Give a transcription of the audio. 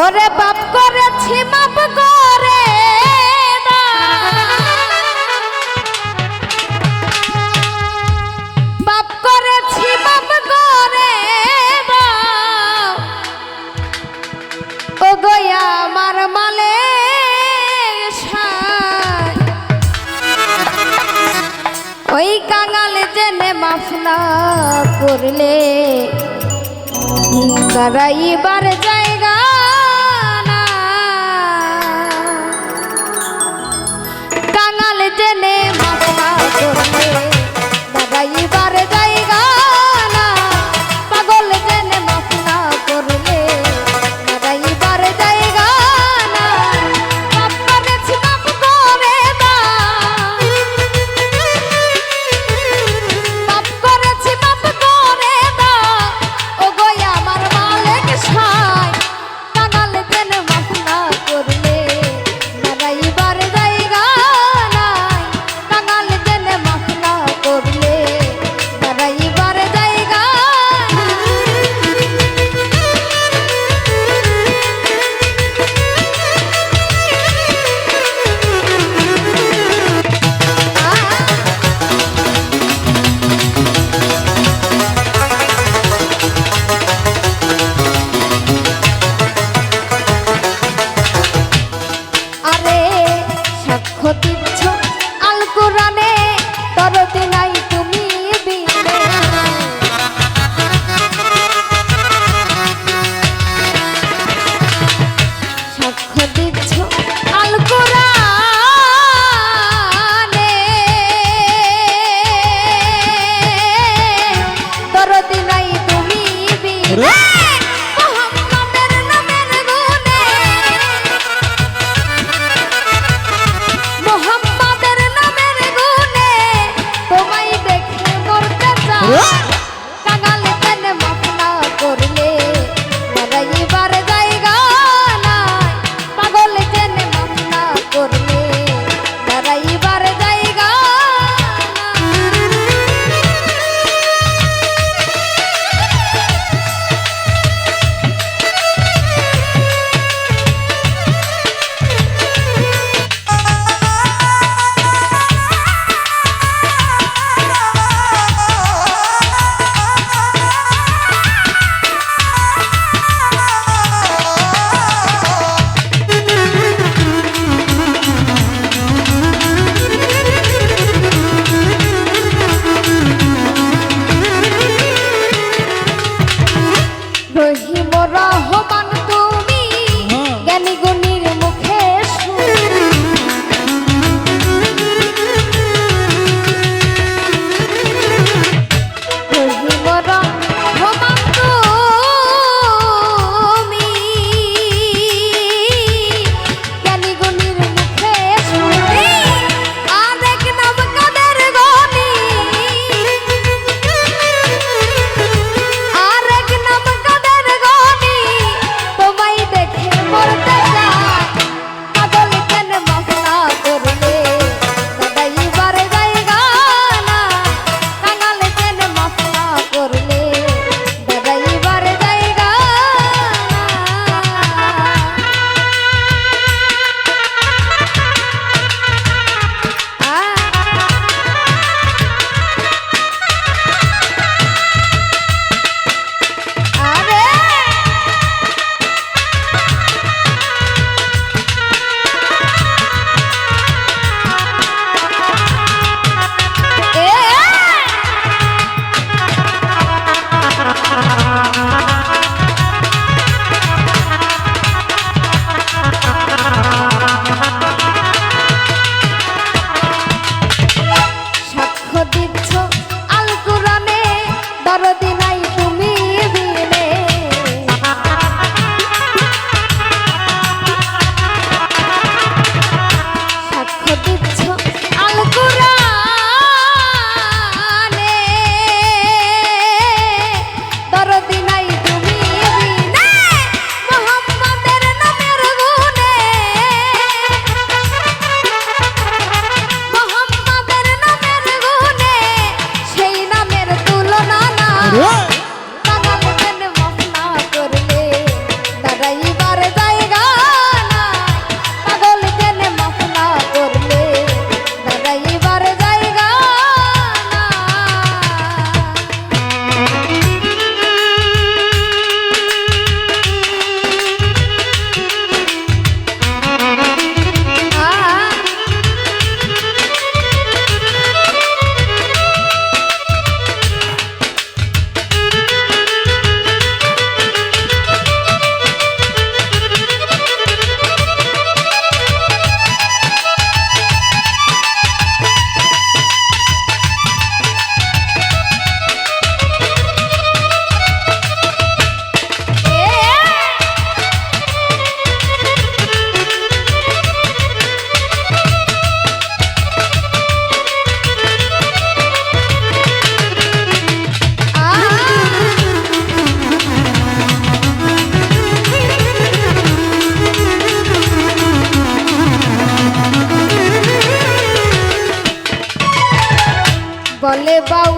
ওরে পাপ করেছি মাপ করে পাপ করেছি মাপ করে ও গয়া আমার মালে ওই কাঙাল জেনে মাফ না করলে দাঁড়াইবার জায়গা না কাঙাল জেনে মাফ না করলে দাঁড়াইবার জায়গা না পাগল জেনে মাফ না করলে দাঁড়াইবার জায়গা না পাপ করেছি মাফ করে দাও পাপ করেছি মাফ করে দাও ও গয়া আমার মালিক সাই কাঙাল জেনে মাফ না করলে দাঁড়াইবার জায়গা নাই কাঙাল জেনে মাফ না করলে দাঁড়াইবার জায়গা আরে সাক্ষ্য দিচ্ছ আল কোরআনে দরদি নাই তুমি বিনে সাক্ষ্য দিচ্ছ আল কোরআনে দরদি নাই তুমি বিনে মোহাম্মদের নামের গুণে মোহাম্মদের নামের গুণে তোমায় দেখে মরতে চাই কাঙাল জেনে মাফ না করলে দাঁড়াইবার জায়গা নাই পাগল জেনে মাফ না করলে দাঁড়াইবার জায়গা রহিম রহমান তুমি জ্ঞানী গুণীর মুখে রহিম রহমান তুমি জ্ঞানী গুণীর মুখে আরেক নাম কাদের গনি আরেক নাম কাদের গনি তোমায় দেখে মরতে চাই পাগল জেনে মাফ না করলে দাঁড়াইবার জায়গা নাই কাঙাল জেনে মাফ না করলে দাঁড়াইবার জায়গা আরে সাক্ষ্য দিচ্ছ আল কোরআনে দরদি নাই তুমি বিনে সাক্ষ্য দিচ্ছ আল কোরআনে দরদি বলে বাউ